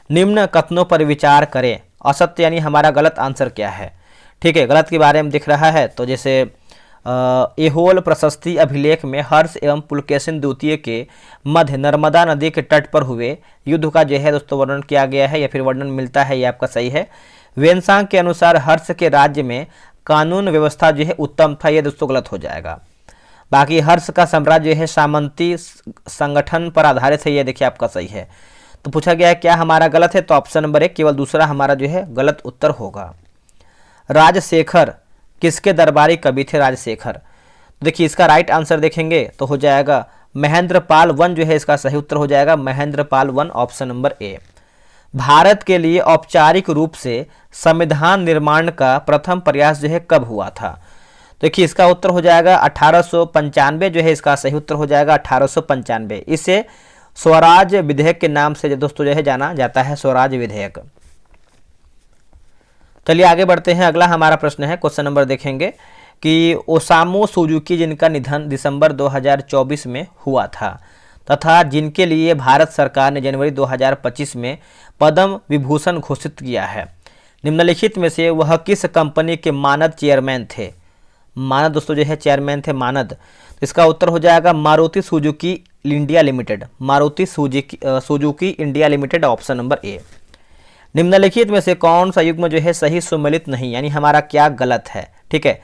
निम्न कथनों पर विचार करें, असत्य यानी हमारा गलत आंसर क्या है? ठीक है, गलत के बारे में दिख रहा है तो जैसे एहोल प्रशस्ति अभिलेख में हर्ष एवं पुलकेशिन द्वितीय के मध्य नर्मदा नदी के तट पर हुए युद्ध का जो है दोस्तों वर्णन किया गया है या फिर वर्णन मिलता है, ये आपका सही है। वेनसांग के अनुसार हर्ष के राज्य में कानून व्यवस्था जो है उत्तम था, ये दोस्तों गलत हो जाएगा। बाकी हर्ष का साम्राज्य है सामंती संगठन पर आधारित है, ये देखिए आपका सही है। तो पूछा गया है क्या हमारा गलत है, तो ऑप्शन नंबर 1 केवल दूसरा हमारा जो है गलत उत्तर होगा। राजशेखर किसके दरबारी कवि थे? राजशेखर, देखिए इसका राइट आंसर देखेंगे तो हो जाएगा महेंद्रपाल वन जो है इसका सही उत्तर हो जाएगा, महेंद्रपाल वन, ऑप्शन नंबर ए। भारत के लिए औपचारिक रूप से संविधान निर्माण का प्रथम प्रयास जो है कब हुआ था? देखिए इसका उत्तर हो जाएगा 1895 जो है इसका सही उत्तर हो जाएगा 1895। इसे स्वराज विधेयक के नाम से दोस्तों जो है जाना जाता है, स्वराज विधेयक। चलिए आगे बढ़ते हैं। अगला हमारा प्रश्न है, क्वेश्चन नंबर देखेंगे कि ओसामू सुजुकी जिनका निधन दिसंबर 2024 में हुआ था तथा जिनके लिए भारत सरकार ने जनवरी 2025 में पद्म विभूषण घोषित किया है, निम्नलिखित में से वह किस कंपनी के मानद चेयरमैन थे? मानद दोस्तों जो है चेयरमैन थे, मानद। इसका उत्तर हो जाएगा Maruti Suzuki India limited, Maruti Suzuki India limited, option number ए। निम्नलिखित में से कौन सा युग्म जो है सही सुमेलित नहीं, यानी हमारा क्या गलत है? ठीक है,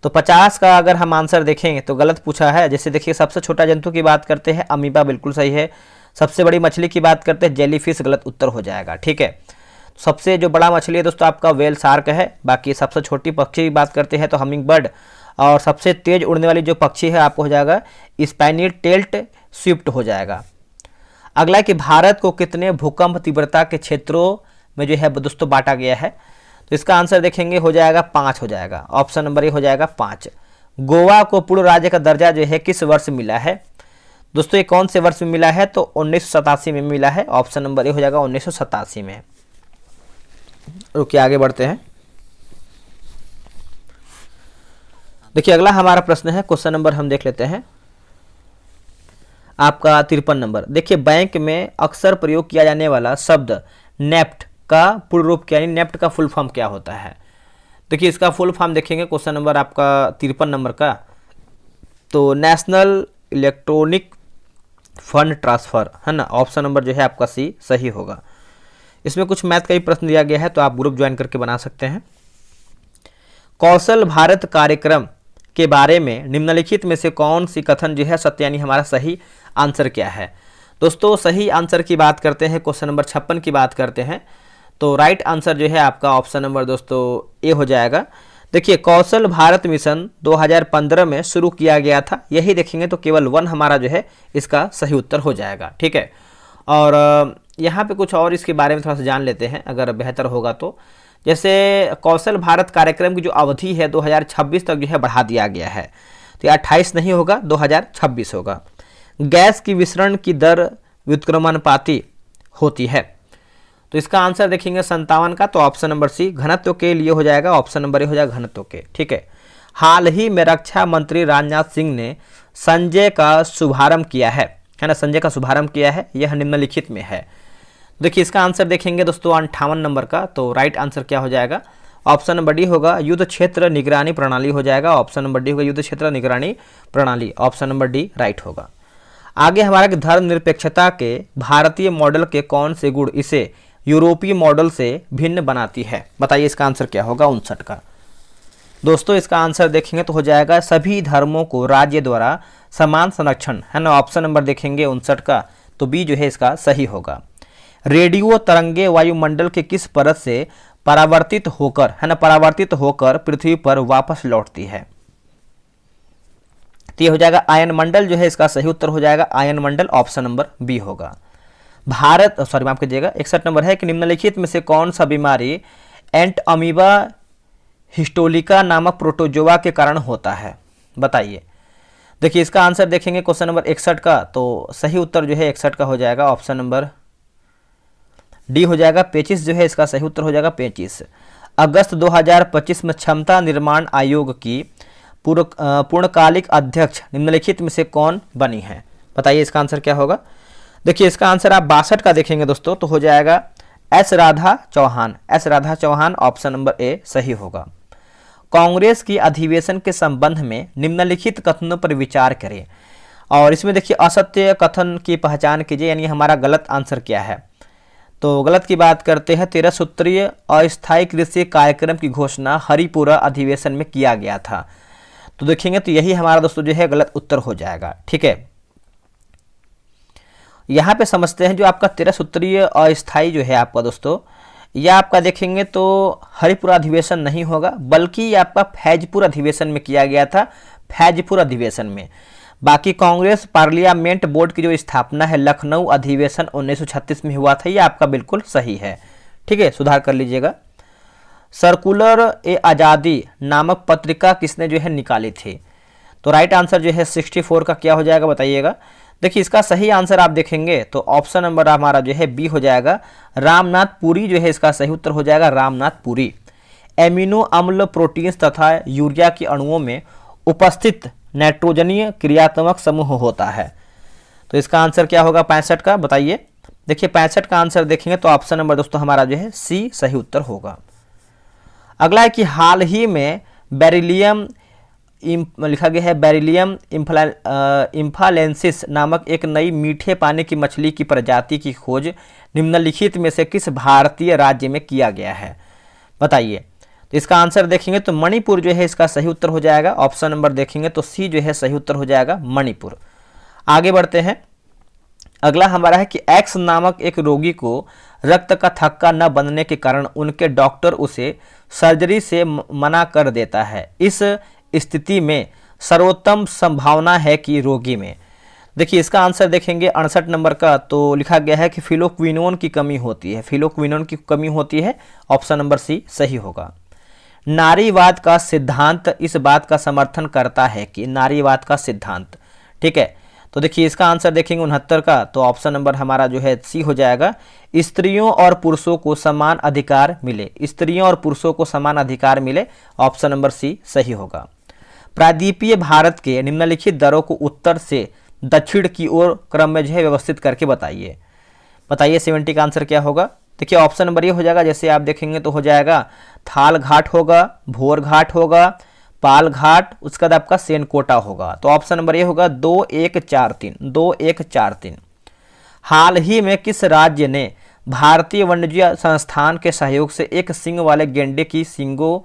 तो 50 का अगर हम आंसर देखेंगे तो गलत पूछा है। जैसे देखिए सबसे छोटा जंतु की बात करते हैं अमीबा, बिल्कुल सही है। सबसे बड़ी मछली की बात करते हैं जेलीफिश, गलत उत्तर हो जाएगा। ठीक है, सबसे जो बड़ा मछली है दोस्तों आपका वेल शार्क है। बाकी सबसे छोटी पक्षी की बात करते हैं तो हमिंग बर्ड, और सबसे तेज उड़ने वाली जो पक्षी है आपको हो जाएगा स्पाइनी टेल्ट स्विफ्ट हो जाएगा। अगला कि भारत को कितने भूकंप तीव्रता के क्षेत्रों में जो है दोस्तों बांटा गया है, तो इसका आंसर देखेंगे हो जाएगा 5 हो जाएगा, ऑप्शन नंबर ए हो जाएगा 5। गोवा को पूर्ण राज्य का दर्जा जो है किस वर्ष मिला है? दोस्तों ये कौन से वर्ष में मिला है? तो 1987 में मिला है, ऑप्शन नंबर ए हो जाएगा 1987 में। रुकिए आगे बढ़ते हैं। देखिए अगला हमारा प्रश्न है, क्वेश्चन नंबर हम देख लेते हैं आपका 53 नंबर। देखिए बैंक में अक्सर प्रयोग किया जाने वाला शब्द नेफ्ट का पूर्ण रूप क्या, यानी नेफ्ट का फुल फॉर्म क्या होता है? देखिए इसका फुल फॉर्म देखेंगे क्वेश्चन नंबर आपका 53 नंबर का, तो नेशनल इलेक्ट्रॉनिक फंड ट्रांसफर है ना, ऑप्शन नंबर जो है आपका सी सही होगा। इसमें कुछ मैथ का ही प्रश्न दिया गया है तो आप ग्रुप ज्वाइन करके बना सकते हैं। कौशल भारत कार्यक्रम के बारे में निम्नलिखित में से कौन सी कथन जो है सत्य, यानी हमारा सही आंसर क्या है? दोस्तों सही आंसर की बात करते हैं, क्वेश्चन नंबर 56 की बात करते हैं, तो राइट आंसर जो है आपका ऑप्शन नंबर दोस्तों ए हो जाएगा। देखिए कौशल भारत मिशन 2015 में शुरू किया गया था, यही देखेंगे तो केवल 1 हमारा जो है इसका सही उत्तर हो जाएगा। ठीक है, और यहाँ पे कुछ और इसके बारे में थोड़ा सा जान लेते हैं अगर बेहतर होगा तो। जैसे कौशल भारत कार्यक्रम की जो अवधि है 2026 तक जो है बढ़ा दिया गया है, तो ये 28 नहीं होगा 2026 होगा। गैस की विसरण की दर व्युत्क्रमानुपाती होती है, तो इसका आंसर देखेंगे 57 का, तो ऑप्शन नंबर सी घनत्व के लिए हो जाएगा, ऑप्शन नंबर ए हो जाएगा घनत्व के। ठीक है, हाल ही में रक्षा मंत्री राजनाथ सिंह ने संजय का शुभारंभ किया है ना, संजय का शुभारंभ किया है, यह निम्नलिखित में है। देखिए इसका आंसर देखेंगे दोस्तों 58 नंबर का, तो राइट आंसर क्या हो जाएगा? ऑप्शन नंबर डी होगा युद्ध क्षेत्र निगरानी प्रणाली हो जाएगा, ऑप्शन नंबर डी होगा युद्ध क्षेत्र निगरानी प्रणाली, ऑप्शन नंबर डी राइट होगा। आगे हमारा धर्मनिरपेक्षता के भारतीय मॉडल के कौन से गुण इसे यूरोपीय मॉडल से भिन्न बनाती है? बताइए इसका आंसर क्या होगा 59 का। दोस्तों इसका आंसर देखेंगे तो हो जाएगा सभी धर्मों को राज्य द्वारा समान संरक्षण है ना, ऑप्शन नंबर देखेंगे 59 का, तो बी जो है इसका सही होगा। रेडियो तरंगे वायुमंडल के किस परत से परावर्तित होकर है ना, परावर्तित होकर पृथ्वी पर वापस लौटती है? तो ये हो जाएगा आयन मंडल जो है इसका सही उत्तर हो जाएगा आयन मंडल, ऑप्शन नंबर बी होगा। भारत सॉरी माफ कीजिएगा 61 नंबर है कि निम्नलिखित में से कौन सा बीमारी एंट अमीबा हिस्टोलिका नामक प्रोटोजोआ के कारण होता है? बताइए। देखिए इसका आंसर देखेंगे क्वेश्चन नंबर 61 का, तो सही उत्तर जो है 61 का हो जाएगा, ऑप्शन नंबर डी हो जाएगा। 25 जो है इसका सही उत्तर हो जाएगा 25। अगस्त 2025 में क्षमता निर्माण आयोग की पूर्णकालिक अध्यक्ष निम्नलिखित में से कौन बनी है? बताइए इसका आंसर क्या होगा? देखिए इसका आंसर आप 62 का देखेंगे दोस्तों, तो हो जाएगा S Radha Chauhan, S Radha Chauhan, option number A सही होगा। कांग्रेस की अधिवेशन के संबंध में निम्नलिखित कथनों पर विचार करें, और इसमें देखिए असत्य कथन की पहचान कीजिए, यानी हमारा गलत आंसर क्या है? तो गलत की बात करते हैं, 13 सूत्रीय अस्थायी कृषि कार्यक्रम की घोषणा हरिपुरा अधिवेशन में किया गया था, तो देखेंगे तो यही हमारा दोस्तों जो है गलत उत्तर हो जाएगा। ठीक है, यहाँ पे समझते हैं जो आपका 13 सूत्रीय अस्थायी जो है आपका दोस्तों, यह आपका देखेंगे तो हरिपुरा अधिवेशन नहीं होगा, बल्कि ये आपका फैजपुर अधिवेशन में किया गया था, फैजपुर अधिवेशन में। बाकी कांग्रेस पार्लियामेंट बोर्ड की जो स्थापना है लखनऊ अधिवेशन 1936 में हुआ था, ये आपका बिल्कुल सही है। ठीक है, सुधार कर लीजिएगा। सर्कुलर ए आज़ादी नामक पत्रिका किसने जो है निकाली थी? तो राइट आंसर जो है 64 का क्या हो जाएगा बताइएगा। देखिए इसका सही आंसर आप देखेंगे तो ऑप्शन नंबर हमारा जो है बी हो जाएगा, रामनाथ पुरी जो है इसका सही उत्तर हो जाएगा, रामनाथ पुरी। एमिनो अम्ल, प्रोटीन्स तथा यूरिया के अणुओं में उपस्थित नाइट्रोजनीय क्रियात्मक समूह होता है। तो इसका आंसर क्या होगा 65 का बताइए। देखिए 65 का आंसर देखेंगे तो ऑप्शन नंबर दोस्तों हमारा जो है सी सही उत्तर होगा। अगला है कि हाल ही में बेरिलियम लिखा गया है, बेरिलियम इम्फालेंसिस नामक एक नई मीठे पानी की मछली की प्रजाति की खोज निम्नलिखित में से किस भारतीय राज्य में किया गया है बताइए। तो इसका आंसर देखेंगे तो मणिपुर जो है इसका सही उत्तर हो जाएगा। ऑप्शन नंबर देखेंगे तो सी जो है सही उत्तर हो जाएगा, मणिपुर। आगे बढ़ते हैं। अगला हमारा है कि एक्स नामक एक रोगी को रक्त का थक्का न बनने के कारण उनके डॉक्टर उसे सर्जरी से मना कर देता है। इस स्थिति में सर्वोत्तम संभावना है कि रोगी में, देखिए इसका आंसर देखेंगे 68 नंबर का, तो लिखा गया है कि फिलोक्विनोन की कमी होती है, फिलोक्विनोन की कमी होती है। ऑप्शन नंबर सी सही होगा। नारीवाद का सिद्धांत इस बात का समर्थन करता है कि, नारीवाद का सिद्धांत, ठीक है, तो देखिए इसका आंसर देखेंगे 69 का, तो ऑप्शन नंबर हमारा जो है सी हो जाएगा, स्त्रियों और पुरुषों को समान अधिकार मिले, स्त्रियों और पुरुषों को समान अधिकार मिले। ऑप्शन नंबर सी सही होगा। प्रायद्वीपीय भारत के निम्नलिखित दरों को उत्तर से दक्षिण की ओर क्रम में जो है व्यवस्थित करके बताइए। बताइए 70 का आंसर क्या होगा। देखिए ऑप्शन नंबर ये हो जाएगा, जैसे आप देखेंगे तो हो जाएगा थाल घाट होगा, भोर घाट होगा, पाल घाट, उसके बाद आपका सेनकोटा होगा। तो ऑप्शन नंबर ये होगा 2143, 2143। हाल ही में किस राज्य ने भारतीय वन्यजीव संस्थान के सहयोग से एक सींग वाले गेंडे की सींगों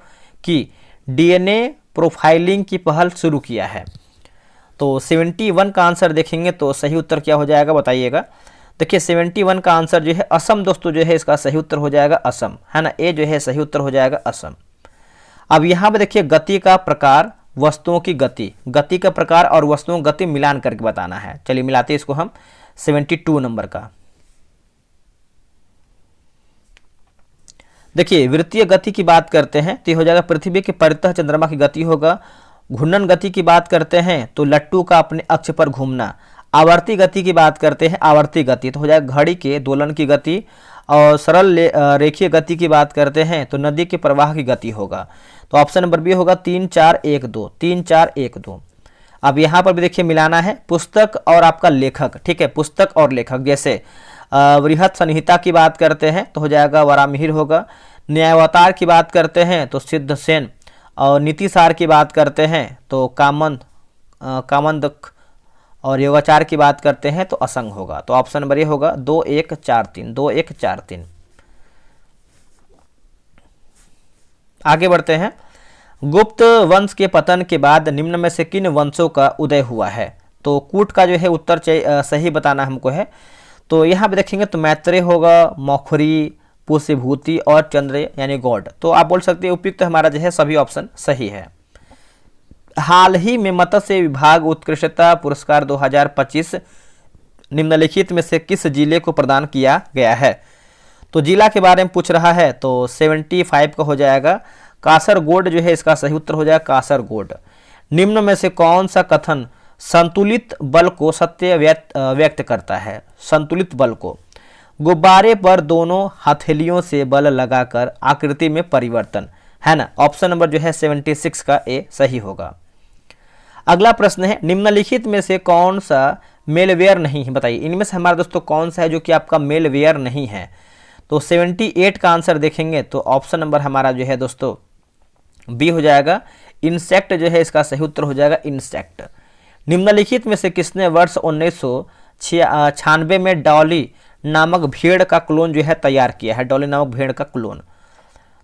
की डीएनए प्रोफाइलिंग की पहल शुरू किया है? तो 71 का आंसर देखेंगे तो सही उत्तर क्या हो जाएगा बताइएगा। देखिए 71 का आंसर जो है असम दोस्तों जो है इसका सही उत्तर हो जाएगा, असम, है ना, ए जो है सही उत्तर हो जाएगा असम। अब यहाँ पे देखिए गति का प्रकार, वस्तुओं की गति, गति का प्रकार और वस्तुओं की गति मिलान करके बताना है। चलिए मिलाते हैं इसको हम। 72 नंबर का देखिए वृत्तीय गति की बात करते हैं तो ये हो जाएगा पृथ्वी के परितः चंद्रमा की गति होगा। घूर्णन गति की बात करते हैं तो लट्टू का अपने अक्ष पर घूमना। आवर्ती गति की बात करते हैं, आवर्ती गति तो हो जाएगा घड़ी के दोलन की गति। और सरल रेखीय गति की बात करते हैं तो नदी के प्रवाह की गति होगा। तो ऑप्शन नंबर बी होगा 3 4 1 2, 3 4 1 2। अब यहाँ पर भी देखिए मिलाना है पुस्तक और आपका लेखक, ठीक है, पुस्तक और लेखक। जैसे बृहद संहिता की बात करते हैं तो हो जाएगा वरामिहिर होगा। न्यायावतार की बात करते हैं तो सिद्धसेन। और नीतिसार की बात करते हैं तो कामंदक। और योगाचार की बात करते हैं तो असंग होगा। तो ऑप्शन नंबर ये होगा 2143, 2143। आगे बढ़ते हैं। गुप्त वंश के पतन के बाद निम्न में से किन वंशों का उदय हुआ है? तो कूट का जो है उत्तर सही बताना हमको है। तो यहाँ पे देखेंगे तो मैत्रेय होगा, मौखरी, पुष्यभूति और चंद्र यानी गॉड। तो आप बोल सकते हैं उपयुक्त हमारा जो है सभी ऑप्शन सही है। हाल ही में मत्स्य विभाग उत्कृष्टता पुरस्कार 2025 निम्नलिखित में से किस जिले को प्रदान किया गया है? तो जिला के बारे में पूछ रहा है तो 75 का हो जाएगा कासरगोड जो है इसका सही उत्तर हो जाएगा, कासरगोड। निम्न में से कौन सा कथन संतुलित बल को सत्य व्यक्त करता है? संतुलित बल को, गुब्बारे पर दोनों हथेलियों से बल लगाकर आकृति में परिवर्तन, है ना। ऑप्शन नंबर जो है 76 का ए सही होगा। अगला प्रश्न है निम्नलिखित में से कौन सा मेलवेयर नहीं है? बताइए इनमें से हमारा दोस्तों कौन सा है जो कि आपका मेलवेयर नहीं है? तो 78 का आंसर देखेंगे तो ऑप्शन नंबर हमारा जो है दोस्तों बी हो जाएगा, इंसेक्ट जो है इसका सही उत्तर हो जाएगा, इंसेक्ट। निम्नलिखित में से किसने वर्ष 1996 में डॉली नामक भेड़ का क्लोन जो है तैयार किया है? डॉली नामक भेड़ का क्लोन,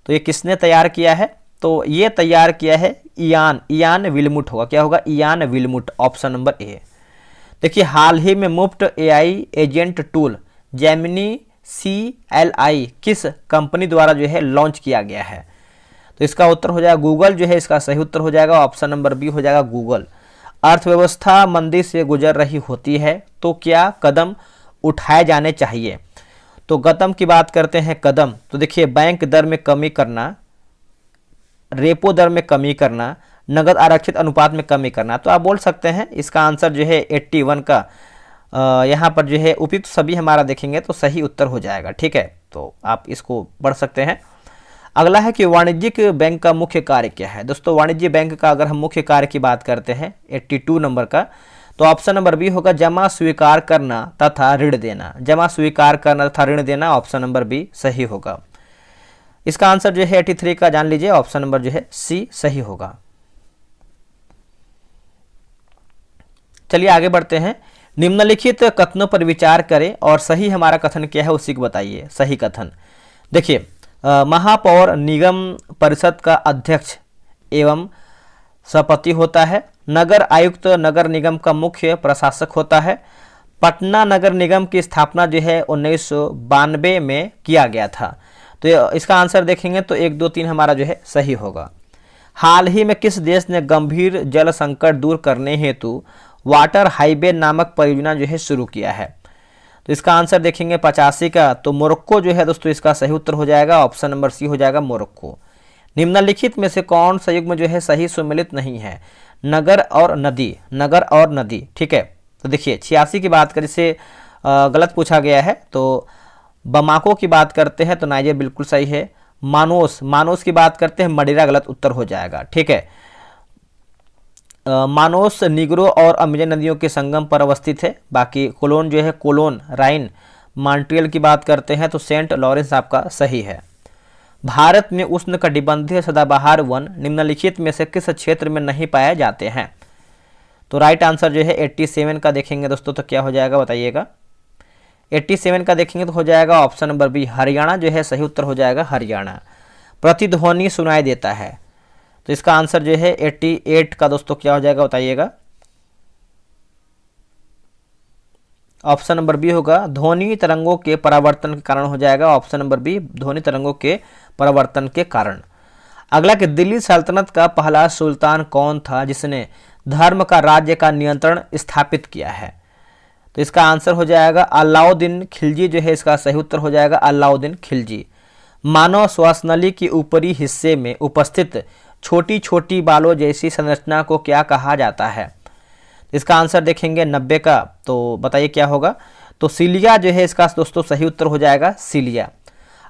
तो ये किसने तैयार किया है? तो ये तैयार किया है इयान विल्मुट होगा। क्या होगा? Ian Wilmut, option number A. देखिए हाल ही में मुफ्त AI agent tool Gemini CLI किस कंपनी द्वारा जो है लॉन्च किया गया है? तो इसका उत्तर हो जाएगा गूगल जो है इसका सही उत्तर हो जाएगा, ऑप्शन नंबर बी हो जाएगा, गूगल। अर्थव्यवस्था मंदी से गुजर रही होती है तो क्या कदम उठाए जाने चाहिए? तो कदम की बात करते हैं कदम, तो देखिए बैंक दर में कमी करना, रेपो दर में कमी करना, नगद आरक्षित अनुपात में कमी करना। तो आप बोल सकते हैं इसका आंसर जो है 81 का यहाँ पर जो है उपयुक्त सभी हमारा देखेंगे तो सही उत्तर हो जाएगा। ठीक है, तो आप इसको पढ़ सकते हैं। अगला है कि वाणिज्यिक बैंक का मुख्य कार्य क्या है। दोस्तों वाणिज्य बैंक का अगर हम मुख्य कार्य की बात करते हैं 82 नंबर का, तो ऑप्शन नंबर बी होगा जमा स्वीकार करना तथा ऋण देना। जमा स्वीकार करना तथा ऋण देना, ऑप्शन नंबर बी सही होगा। इसका आंसर जो है 83 का जान लीजिए, ऑप्शन नंबर जो है सी सही होगा। चलिए आगे बढ़ते हैं। निम्नलिखित कथनों पर विचार करें और सही हमारा कथन क्या है उसी को बताइए। सही कथन देखिए, महापौर निगम परिषद का अध्यक्ष एवं सभापति होता है। नगर आयुक्त नगर निगम का मुख्य प्रशासक होता है। पटना नगर निगम की स्थापना जो है 1992 में किया गया था। तो इसका आंसर देखेंगे तो 1, 2, 3 हमारा जो है सही होगा। हाल ही में किस देश ने गंभीर जल संकट दूर करने हेतु वाटर हाईवे नामक परियोजना जो है शुरू किया है। तो इसका आंसर देखेंगे 85 का, तो मोरक्को जो है दोस्तों इसका सही उत्तर हो जाएगा, ऑप्शन नंबर सी हो जाएगा मोरक्को। निम्नलिखित में से कौन सा युग्म जो है सही सुमेलित नहीं है। नगर और नदी, नगर और नदी। ठीक है, तो देखिए 86 की बात करें, इसे गलत पूछा गया है। तो बमाको की बात करते हैं तो नाइजर बिल्कुल सही है। मानोस, मानोस की बात करते हैं मडिरा, गलत उत्तर हो जाएगा। ठीक है, मानोस निग्रो और अमेजन नदियों के संगम पर अवस्थित है। बाकी कोलोन जो है, कोलोन, राइन, मॉन्ट्रियल की बात करते हैं तो सेंट लॉरेंस आपका सही है। भारत में उष्णकटिबंधीय सदाबहार वन निम्नलिखित में से किस क्षेत्र में नहीं पाए जाते हैं। तो राइट आंसर जो है 87 का देखेंगे दोस्तों तो क्या हो जाएगा बताइएगा। 87 का देखेंगे तो हो जाएगा ऑप्शन नंबर बी हरियाणा जो है सही उत्तर हो जाएगा, हरियाणा। प्रतिध्वनि सुनाई देता है, तो इसका आंसर जो है 88 का दोस्तों क्या हो जाएगा बताइएगा। ऑप्शन नंबर बी होगा ध्वनि तरंगों के परावर्तन के कारण हो जाएगा, ऑप्शन नंबर बी ध्वनि तरंगों के परावर्तन के कारण। अगला कि दिल्ली सल्तनत का पहला सुल्तान कौन था जिसने धर्म का राज्य का नियंत्रण स्थापित किया है। तो इसका आंसर हो जाएगा अलाउद्दीन खिलजी जो है इसका सही उत्तर हो जाएगा, अलाउद्दीन खिलजी। मानव श्वासनली के ऊपरी हिस्से में उपस्थित छोटी छोटी बालों जैसी संरचना को क्या कहा जाता है। इसका आंसर देखेंगे 90 का, तो बताइए क्या होगा। तो सीलिया जो है इसका दोस्तों सही उत्तर हो जाएगा, सीलिया।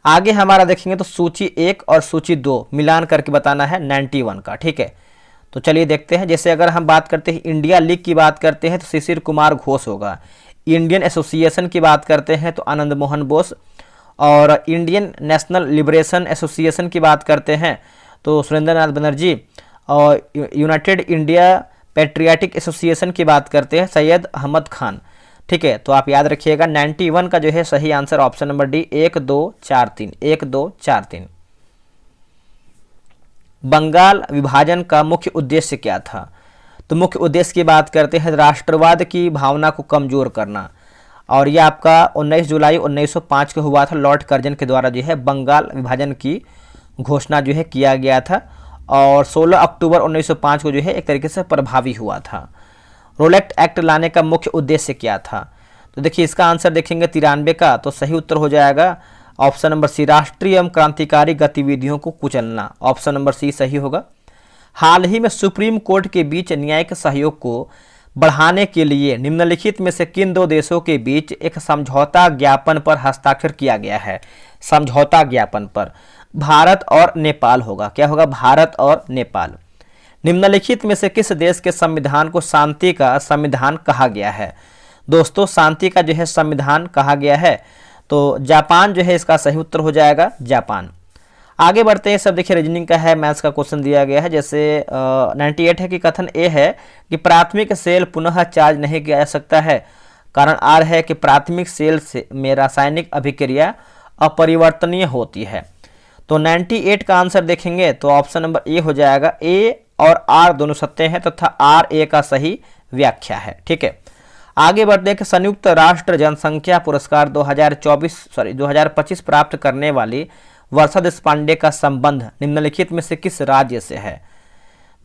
आगे हमारा देखेंगे तो सूची 1 और सूची 2 मिलान करके बताना है 91 का। ठीक है, तो चलिए देखते हैं। जैसे अगर हम बात करते हैं इंडिया लीग की बात करते हैं तो शिशिर कुमार घोष होगा। इंडियन एसोसिएशन की बात करते हैं तो आनंद मोहन बोस, और इंडियन नेशनल लिबरेशन एसोसिएशन की बात करते हैं तो सुरेंद्र नाथ बनर्जी, और यूनाइटेड इंडिया पैट्रियाटिक एसोसिएशन की बात करते हैं सैयद अहमद खान। ठीक है, तो आप याद रखिएगा 91 का जो है सही answer option number D 1, 2, 4, 3, 1, 2, 4, 3। Bengal विभाजन का मुख्य उद्देश्य क्या था। तो मुख्य उद्देश्य की बात करते हैं राष्ट्रवाद की भावना को कमजोर करना, और यह आपका 19 जुलाई 1905 को हुआ था। लॉर्ड कर्जन के द्वारा जो है बंगाल विभाजन की घोषणा जो है किया गया था, और 16 अक्टूबर 1905 को जो है एक तरीके से प्रभावी हुआ था। रोलेक्ट एक्ट लाने का मुख्य उद्देश्य क्या था। तो देखिए इसका आंसर देखेंगे 93 का, तो सही उत्तर हो जाएगा ऑप्शन नंबर सी राष्ट्रीय एवं क्रांतिकारी गतिविधियों को कुचलना, ऑप्शन नंबर सी सही होगा। हाल ही में सुप्रीम कोर्ट के बीच न्यायिक सहयोग को बढ़ाने के लिए निम्नलिखित में से किन दो देशों के बीच एक समझौता ज्ञापन पर हस्ताक्षर किया गया है। समझौता ज्ञापन पर भारत और नेपाल होगा। क्या होगा, भारत और नेपाल। निम्नलिखित में से किस देश के संविधान को शांति का संविधान कहा गया है। दोस्तों शांति का जो है संविधान कहा गया है तो जापान जो है इसका सही उत्तर हो जाएगा, जापान। आगे बढ़ते हैं। सब देखिए रीजनिंग का है, मैथ्स का क्वेश्चन दिया गया है। जैसे 98 है कि कथन ए है कि प्राथमिक सेल पुनः चार्ज नहीं किया जा सकता है। कारण आर है कि प्राथमिक सेल से में रासायनिक अभिक्रिया अपरिवर्तनीय होती है। तो 98 का आंसर देखेंगे तो ऑप्शन नंबर ए हो जाएगा। ए और आर दोनों सत्य हैं तथा आर ए का सही व्याख्या है। ठीक है, आगे बढ़ते हैं कि संयुक्त राष्ट्र जनसंख्या पुरस्कार 2025 प्राप्त करने वाली वर्षा देशपांडे का संबंध निम्नलिखित में से किस राज्य से है।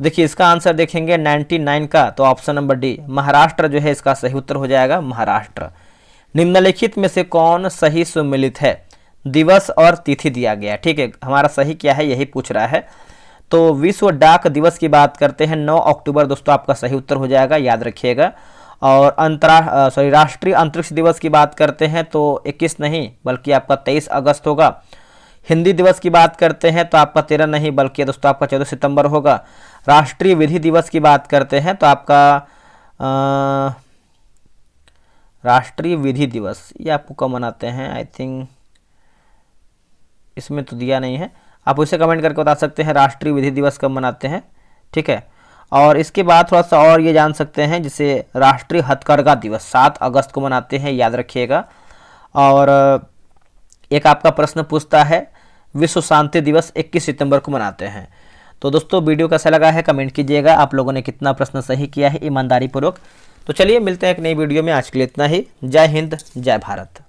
देखिए इसका आंसर देखेंगे 99 का, तो ऑप्शन नंबर डी महाराष्ट्र जो है इसका सही उत्तर हो जाएगा, महाराष्ट्र। निम्नलिखित में से कौन सही सुमेलित है। दिवस और तिथि दिया गया। ठीक है, हमारा सही क्या है यही पूछ रहा है। तो विश्व डाक दिवस की बात करते हैं 9 अक्टूबर दोस्तों आपका सही उत्तर हो जाएगा, याद रखिएगा। और राष्ट्रीय अंतरिक्ष दिवस की बात करते हैं तो 21 नहीं बल्कि आपका 23 अगस्त होगा। हिंदी दिवस की बात करते हैं तो आपका 13 नहीं बल्कि दोस्तों आपका 14 सितंबर होगा। राष्ट्रीय विधि दिवस की बात करते हैं तो आपका राष्ट्रीय विधि दिवस ये आपको कब मनाते हैं, आई थिंक इसमें तो दिया नहीं है, आप उसे कमेंट करके बता सकते हैं राष्ट्रीय विधि दिवस कब मनाते हैं, ठीक है। और इसके बाद थोड़ा सा और ये जान सकते हैं, जिसे राष्ट्रीय हथकरघा दिवस 7 अगस्त को मनाते हैं, याद रखिएगा। और एक आपका प्रश्न पूछता है विश्व शांति दिवस 21 सितंबर को मनाते हैं। तो दोस्तों वीडियो कैसा लगा है कमेंट कीजिएगा, आप लोगों ने कितना प्रश्न सही किया है ईमानदारी पूर्वक। तो चलिए मिलते हैं एक नई वीडियो में, आज के लिए इतना ही। जय हिंद जय भारत।